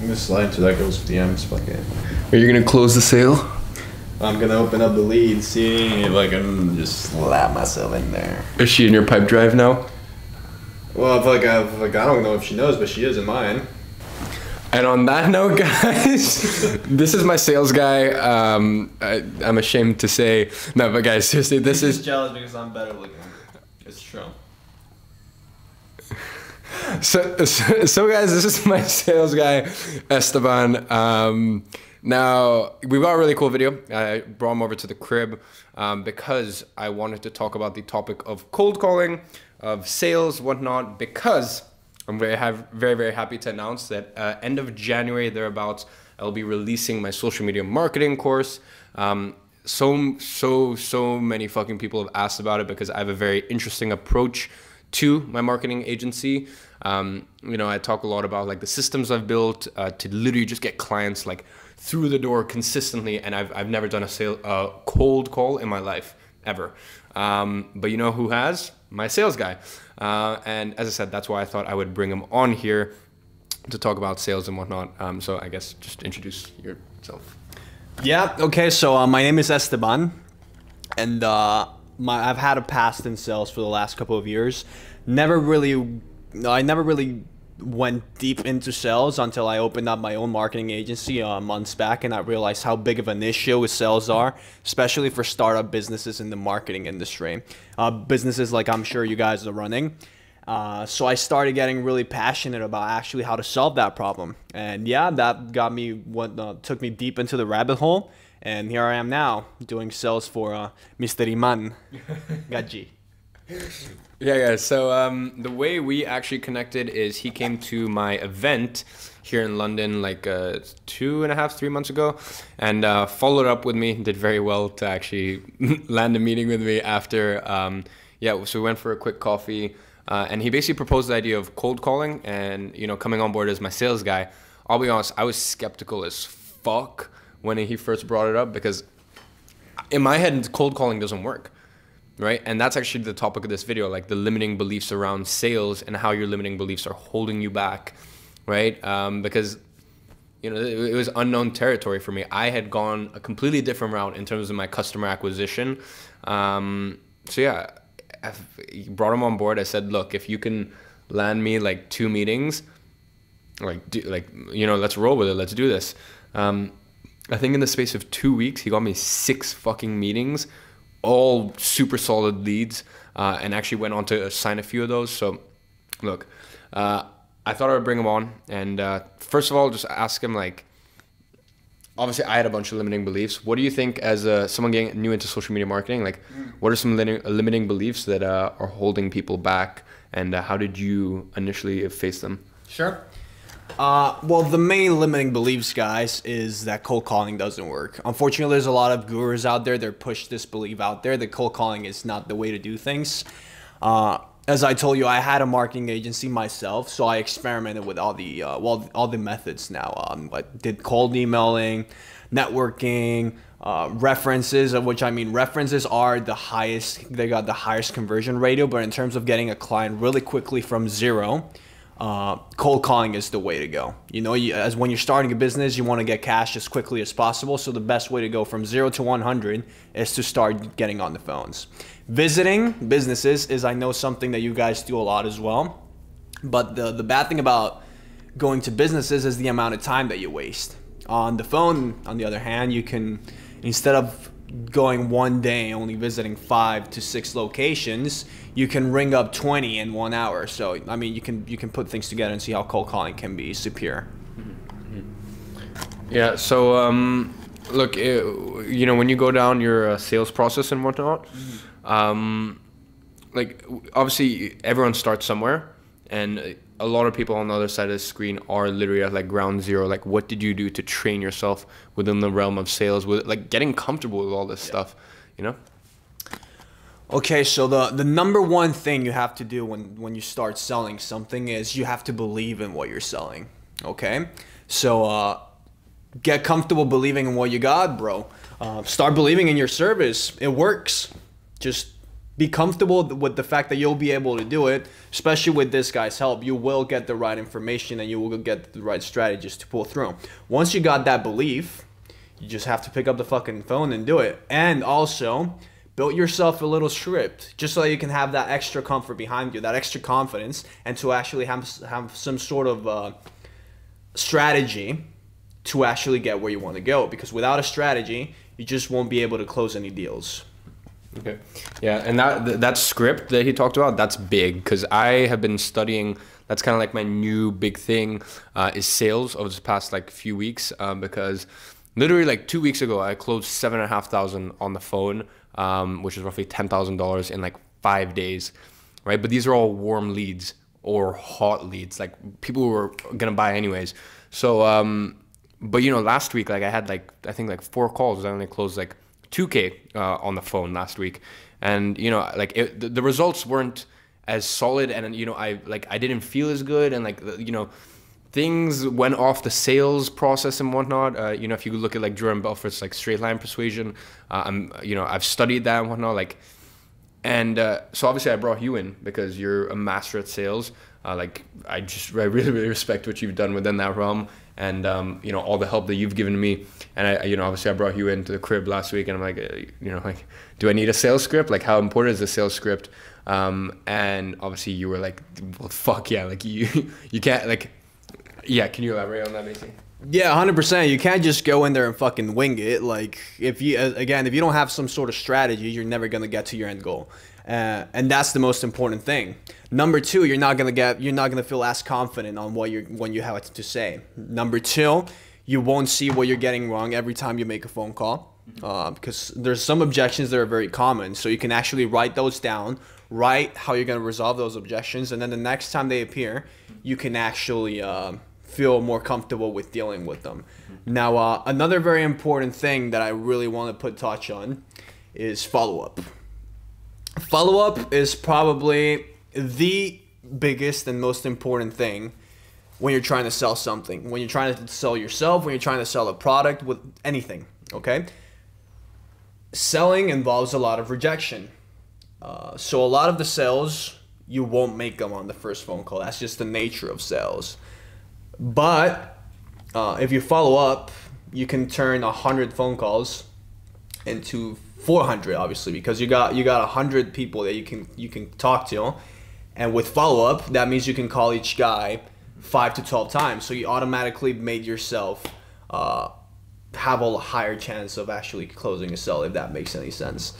I'm gonna slide into that girl's DMs. Fuck it. Are you gonna close the sale? I'm gonna open up the lead, see if I can just slap myself in there. Is she in your pipe drive now? Well, I don't know if she knows, but she is in mine. And on that note, guys, this is my sales guy. I'm ashamed to say, no, but guys, seriously, this is jealous because I'm better looking. It's true. So guys, this is my sales guy, Esteban. Now, we've got a really cool video. I brought him over to the crib because I wanted to talk about the topic of cold calling, of sales, whatnot, because I'm very happy to announce that end of January, thereabouts, I'll be releasing my social media marketing course. So many fucking people have asked about it because I have a very interesting approach to my marketing agency. You know, I talk a lot about like the systems I've built to literally just get clients like through the door consistently, and I've never done a cold call in my life ever. But you know who has? My sales guy. And as I said, that's why I thought I would bring him on here to talk about sales and whatnot. So I guess just introduce yourself. Yeah, okay, so my name is Esteban, and I've had a past in sales for the last couple of years. I never really went deep into sales until I opened up my own marketing agency months back, and I realized how big of an issue sales are, especially for startup businesses in the marketing industry. Businesses like I'm sure you guys are running. So I started getting really passionate about actually how to solve that problem. And yeah, that got me took me deep into the rabbit hole. And here I am now doing sales for Mr. Iman, Gadzhi. Yeah, guys. So the way we actually connected is he came to my event here in London like 2.5, 3 months ago, and followed up with me. Did very well to actually land a meeting with me after. Yeah, so we went for a quick coffee, and he basically proposed the idea of cold calling and, you know, coming on board as my sales guy. I'll be honest, I was skeptical as fuck when he first brought it up because in my head, cold calling doesn't work. Right? And that's actually the topic of this video, like the limiting beliefs around sales and how your limiting beliefs are holding you back, right? Because, you know, it was unknown territory for me. I had gone a completely different route in terms of my customer acquisition. So yeah, I brought him on board. I said, look, if you can land me like 2 meetings, you know, let's roll with it. Let's do this. I think in the space of 2 weeks, he got me 6 fucking meetings, all super solid leads, and actually went on to sign a few of those. So look, I thought I would bring him on and first of all just ask him, like, obviously I had a bunch of limiting beliefs. What do you think, as someone getting new into social media marketing, like what are some limiting beliefs that are holding people back, and how did you initially face them? Sure. Well, the main limiting beliefs, guys, is that cold calling doesn't work. Unfortunately, there's a lot of gurus out there that push this belief out there that cold calling is not the way to do things. As I told you, I had a marketing agency myself, so I experimented with all the methods now. I did cold emailing, networking, references, of which I mean references are the highest. They got the highest conversion ratio, but in terms of getting a client really quickly from zero, cold calling is the way to go. You know, as when you're starting a business, you want to get cash as quickly as possible. So the best way to go from 0 to 100 is to start getting on the phones. Visiting businesses is, I know, something that you guys do a lot as well. But the bad thing about going to businesses is the amount of time that you waste. On the phone, on the other hand, you can, instead of going one day only visiting 5 to 6 locations, you can ring up 20 in 1 hour. So I mean, you can put things together and see how cold calling can be superior. Yeah, so look, you know, when you go down your sales process and whatnot, like obviously everyone starts somewhere, and a lot of people on the other side of the screen are literally at like ground zero. Like, what did you do to train yourself within the realm of sales, with like getting comfortable with all this stuff, you know? Okay, so the number one thing you have to do when you start selling something is you have to believe in what you're selling. Okay, so get comfortable believing in what you got, bro. Start believing in your service. It works. Just be comfortable with the fact that you'll be able to do it, especially with this guy's help. You will get the right information and you will get the right strategies to pull through. Once you got that belief, you just have to pick up the fucking phone and do it. And also, build yourself a little script just so you can have that extra comfort behind you, that extra confidence, and to actually have some sort of strategy to actually get where you want to go. Because without a strategy, you just won't be able to close any deals. Okay. Yeah, and that script that he talked about, that's big, because I have been studying. That's kind of like my new big thing is sales over this past like few weeks, because literally like 2 weeks ago I closed $7,500 on the phone, which is roughly $10,000 in like 5 days, right? But these are all warm leads or hot leads, like people who were gonna buy anyways. So but you know, last week like I had like I think like 4 calls. I only closed like 2K on the phone last week, and you know, like the results weren't as solid, and you know, I didn't feel as good, and like you know, things went off the sales process and whatnot. You know, if you look at like Jerome Belfort's like straight line persuasion, you know, I've studied that and whatnot, like, and so obviously I brought you in because you're a master at sales. Like I really respect what you've done within that realm, and you know, all the help that you've given me. And you know, obviously I brought you into the crib last week, and I'm like, you know, like, do I need a sales script? Like, how important is the sales script? And obviously you were like, well, fuck yeah, like you can't, like, yeah. Can you elaborate on that, basically? Yeah, 100%. You can't just go in there and fucking wing it. Like, if you don't have some sort of strategy, you're never gonna get to your end goal. And that's the most important thing. Number 2, you're not gonna feel as confident on when you have to say. Number 2, you won't see what you're getting wrong every time you make a phone call, because there's some objections that are very common. So you can actually write those down, write how you're gonna resolve those objections, and then the next time they appear, you can actually feel more comfortable with dealing with them. Now, another very important thing that I really want to touch on is follow-up. Follow-up is probably the biggest and most important thing when you're trying to sell something, when you're trying to sell yourself, when you're trying to sell a product, with anything, okay? Selling involves a lot of rejection. So a lot of the sales, you won't make them on the first phone call. That's just the nature of sales. But if you follow up, you can turn 100 phone calls into 400, obviously, because you got 100 people that you can talk to, and with follow up, that means you can call each guy 5 to 12 times. So you automatically made yourself have a higher chance of actually closing a sale, if that makes any sense.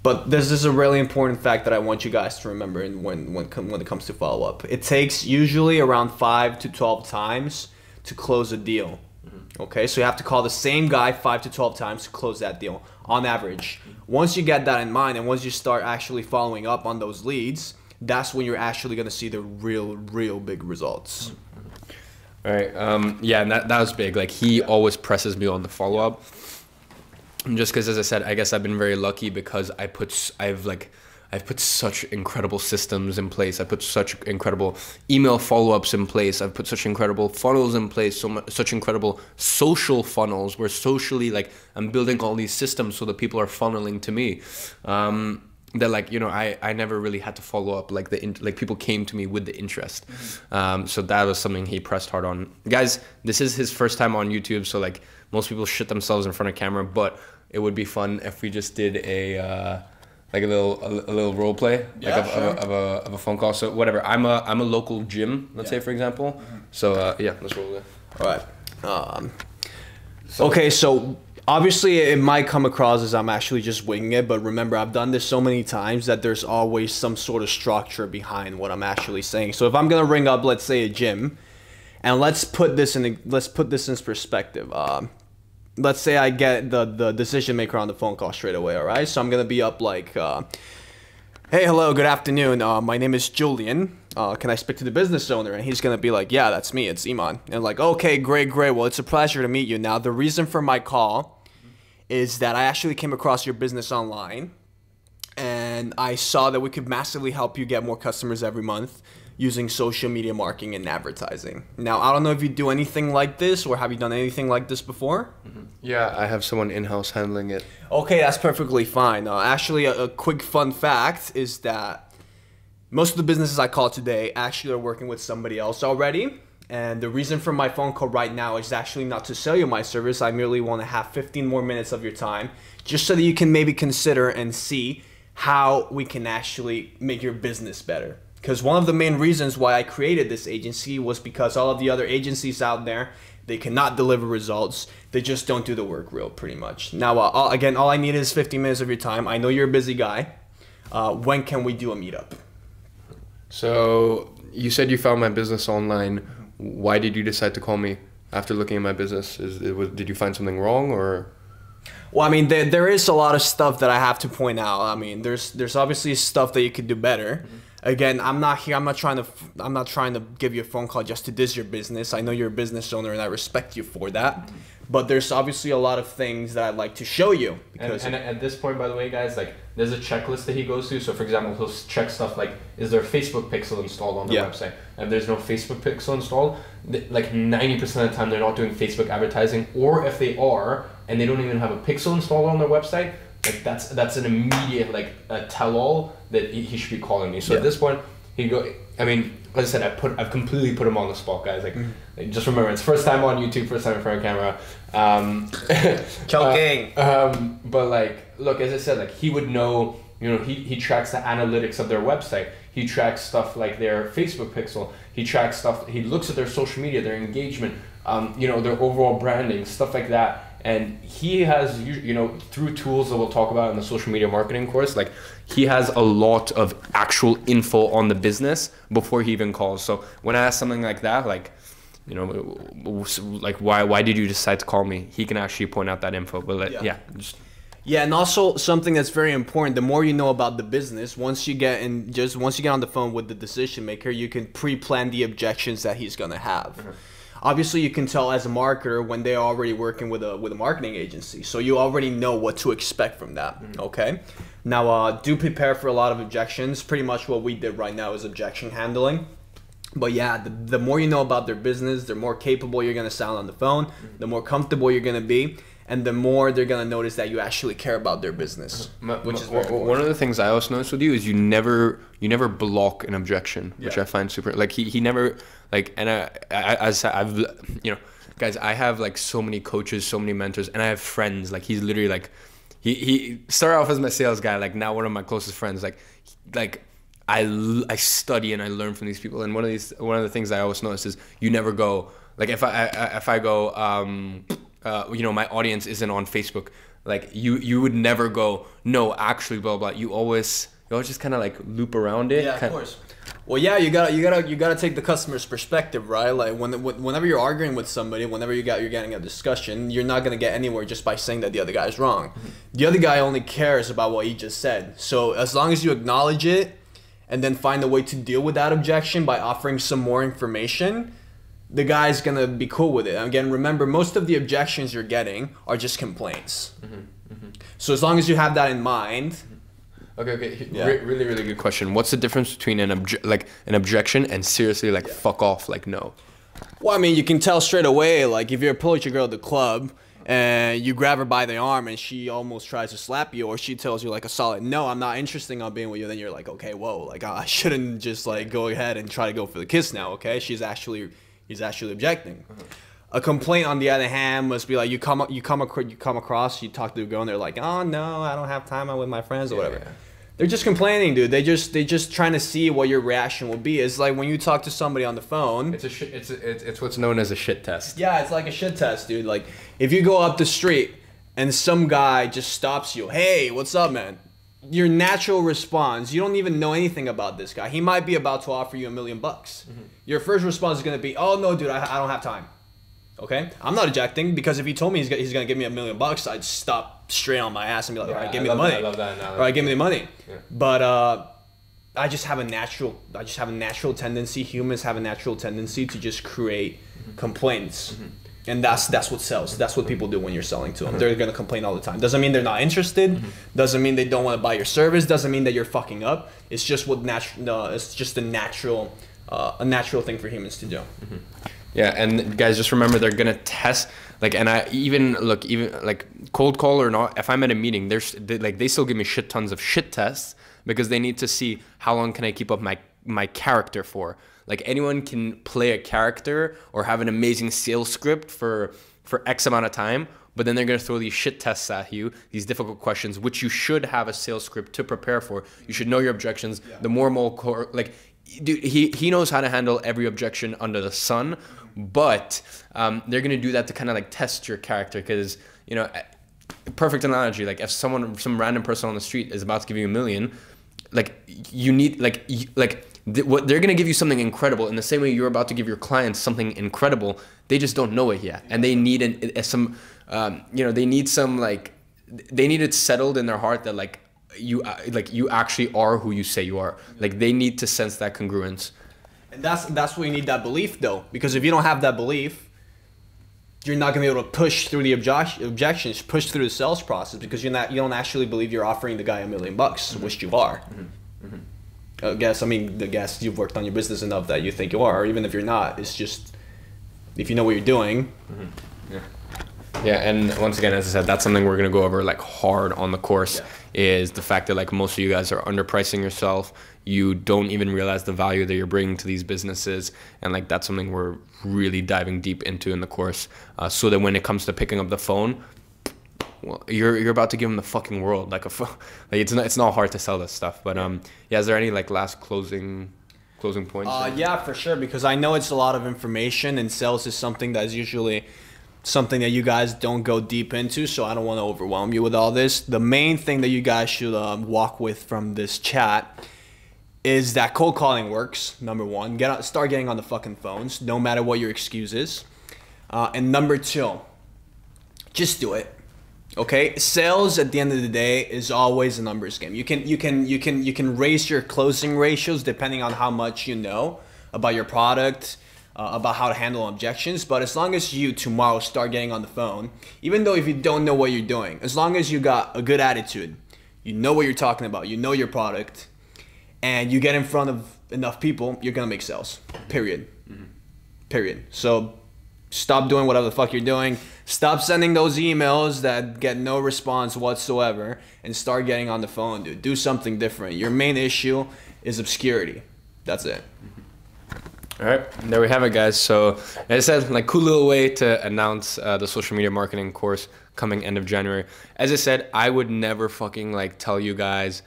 But this is a really important fact that I want you guys to remember when it comes to follow up. It takes usually around 5 to 12 times to close a deal. Okay, so you have to call the same guy 5 to 12 times to close that deal on average. Once you get that in mind, and once you start actually following up on those leads, that's when you're actually going to see the real big results. All right. Yeah, and that was big. Like, he always presses me on the follow up. Just because, as I said, I guess I've been very lucky because I've put such incredible systems in place. I put such incredible email follow-ups in place. I've put such incredible funnels in place, such incredible social funnels where socially, like, I'm building all these systems so that people are funneling to me. That, like, you know, I never really had to follow up. Like, people came to me with the interest. So that was something he pressed hard on. Guys, this is his first time on YouTube, so, like, most people shit themselves in front of camera, but it would be fun if we just did a little role play, like, of a phone call. So whatever, I'm a local gym, let's say, for example. So yeah, let's roll it. All right. Okay, so obviously it might come across as I'm actually just winging it, but remember, I've done this so many times that there's always some sort of structure behind what I'm actually saying. So if I'm gonna ring up, let's say, a gym, and let's put this in perspective. Let's say I get the decision maker on the phone call straight away, all right? So I'm going to be up like, hey, hello, good afternoon. My name is Julian. Can I speak to the business owner? And he's going to be like, yeah, that's me. It's Iman. And like, okay, great. Well, it's a pleasure to meet you. Now, the reason for my call is that I actually came across your business online, and I saw that we could massively help you get more customers every month. using social media marketing and advertising. Now, I don't know if you do anything like this, or have you done anything like this before? Yeah, I have someone in-house handling it. Okay, that's perfectly fine. Actually, a quick fun fact is that most of the businesses I call today actually are working with somebody else already. And the reason for my phone call right now is actually not to sell you my service. I merely want to have 15 more minutes of your time, just so that you can maybe consider and see how we can actually make your business better. Because one of the main reasons why I created this agency was because all of the other agencies out there, they cannot deliver results. They just don't do the work real, pretty much. Now, all I need is 15 minutes of your time. I know you're a busy guy. When can we do a meetup? So you said you found my business online. Why did you decide to call me after looking at my business? Did you find something wrong, or? Well, I mean, there is a lot of stuff that I have to point out. I mean, there's obviously stuff that you could do better. Again, I'm not trying to give you a phone call just to diss your business. I know you're a business owner and I respect you for that. But there's obviously a lot of things that I'd like to show you. Because and at this point, by the way, guys, like there's a checklist that he goes through. So for example, he'll check stuff like, is there a Facebook pixel installed on the website? And if there's no Facebook pixel installed, like 90% of the time they're not doing Facebook advertising, or if they are and they don't even have a pixel installed on their website, like that's an immediate like a tell-all that he should be calling me. So at this point, I mean, as I said, I've completely put him on the spot, guys. Like, just remember, it's first time on YouTube, first time in front of camera. Choking. But like, look, as I said, like he would know. You know, he tracks the analytics of their website. He tracks stuff like their Facebook pixel. He tracks stuff. He looks at their social media, their engagement. You know, their overall branding, stuff like that. And he has, you know, through tools that we'll talk about in the social media marketing course, like he has a lot of actual info on the business before he even calls. So when I ask something like that, like, you know, like why did you decide to call me? He can actually point out that info. But yeah, and also something that's very important, the more you know about the business, once you get on the phone with the decision maker, you can pre-plan the objections that he's gonna have. Obviously, you can tell as a marketer when they're already working with a marketing agency, so you already know what to expect from that. Okay, now do prepare for a lot of objections. Pretty much what we did right now is objection handling. But yeah, the more you know about their business, the more capable you're gonna sound on the phone, the more comfortable you're gonna be, and the more they're gonna notice that you actually care about their business. Which is very important. One of the things I also noticed with you is you never block an objection, which I find super. Like he never like, and I've you know, guys, I have like so many coaches, so many mentors, and I have friends. Like he's literally like, he started off as my sales guy, like now one of my closest friends. Like I study and I learn from these people, and one of the things I always notice is you never go like if I go you know, my audience isn't on Facebook, like you would never go, no, actually blah blah. You always just kind of like loop around it. Yeah, of course. Well, yeah, you gotta take the customer's perspective, right? Like whenever you're arguing with somebody, whenever you're getting a discussion, you're not gonna get anywhere just by saying that the other guy's wrong. The other guy only cares about what he just said. So as long as you acknowledge it and then find a way to deal with that objection by offering some more information, the guy's gonna be cool with it. Again, remember, most of the objections you're getting are just complaints. So as long as you have that in mind. Okay. Yeah. Really good question. What's the difference between an objection and seriously like fuck off, like no? Well, I mean, you can tell straight away, like if you approach a girl at the club and you grab her by the arm and she almost tries to slap you, or she tells you like a solid no, I'm not interested in being with you, then you're like, okay, whoa, like I shouldn't just like go ahead and try to go for the kiss now, okay? He's actually objecting. A complaint, on the other hand, must be like you come across, you talk to a girl and they're like, oh no, I don't have time, I'm with my friends or whatever. Yeah. They're just complaining, dude. They just trying to see what your reaction will be. It's like when you talk to somebody on the phone. It's what's known as a shit test. Yeah, it's like a shit test, dude. Like if you go up the street and some guy just stops you, hey, what's up, man? Your natural response, you don't even know anything about this guy. He might be about to offer you $1 million. Your first response is gonna be, oh no, dude, I don't have time. Okay, I'm not objecting, because if he told me he's gonna give me $1 million, I'd stop straight on my ass and be like, all right, give me the money. I love that. All right, give me the money. Yeah. But I just have a natural tendency. Humans have a natural tendency to just create complaints, and that's what sells. That's what people do when you're selling to them. They're gonna complain all the time. Doesn't mean they're not interested. Doesn't mean they don't want to buy your service. Doesn't mean that you're fucking up. It's just it's just a natural a natural thing for humans to do. Yeah, and guys, just remember they're gonna test. Like, and I even like cold call or not, if I'm at a meeting, they still give me shit tons of shit tests because they need to see how long can I keep up my character for. Like, anyone can play a character or have an amazing sales script for X amount of time, but then they're gonna throw these shit tests at you, these difficult questions, which you should have a sales script to prepare for. You should know your objections. Yeah. The more like, dude, he knows how to handle every objection under the sun, but they're gonna do that to kind of like test your character, because, you know, perfect analogy, like if some random person on the street is about to give you $1 million, like you need what they're gonna give you something incredible in the same way you're about to give your clients something incredible. They just don't know it yet, and they need they need it settled in their heart that like you actually are who you say you are. Like, they need to sense that congruence. And that's where you need that belief, though, because if you don't have that belief, you're not gonna be able to push through the objections, push through the sales process, because you don't actually believe you're offering the guy $1 million, which you are. I guess you've worked on your business enough that you think you are, or even if you're not, it's just if you know what you're doing. Yeah, and once again, as I said, that's something we're gonna go over like hard on the course. Yeah. Is the fact that like most of you guys are underpricing yourself. You don't even realize the value that you're bringing to these businesses, and like that's something we're really diving deep into in the course, so that when it comes to picking up the phone, well, you're about to give them the fucking world. Like it's not hard to sell this stuff. But yeah, is there any like last closing points? Yeah, for sure, because I know it's a lot of information, and sales is something that's usually something that you guys don't go deep into, so I don't want to overwhelm you with all this. The main thing that you guys should walk with from this chat is that cold calling works. Number one, start getting on the fucking phones, no matter what your excuse is. And number two, just do it. Okay, sales at the end of the day is always a numbers game. You can raise your closing ratios depending on how much you know about your product, about how to handle objections. But as long as you tomorrow start getting on the phone, even though if you don't know what you're doing, as long as you got a good attitude, you know what you're talking about, you know your product, and you get in front of enough people, you're gonna make sales. Period. Period. So stop doing whatever the fuck you're doing. Stop sending those emails that get no response whatsoever, and start getting on the phone, dude. Do something different. Your main issue is obscurity. That's it. All right, there we have it, guys. So as I said, like, cool little way to announce the social media marketing course coming end of January. As I said, I would never fucking like tell you guys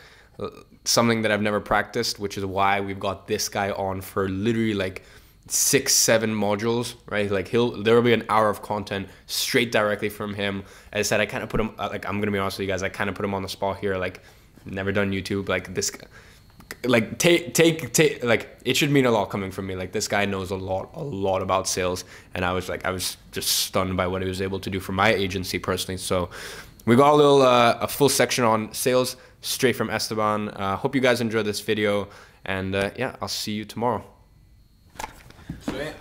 something that I've never practiced, which is why we've got this guy on for literally like 6-7 modules, right? Like there will be an hour of content straight directly from him. As I said, I kind of put him, like, I'm gonna be honest with you guys, I kind of put him on the spot here. Like, never done YouTube, like this, like take like, it should mean a lot coming from me. Like, this guy knows a lot about sales, and I was just stunned by what he was able to do for my agency personally. So we got a full section on sales straight from Esteban. Hope you guys enjoyed this video, and yeah, I'll see you tomorrow. Sweet.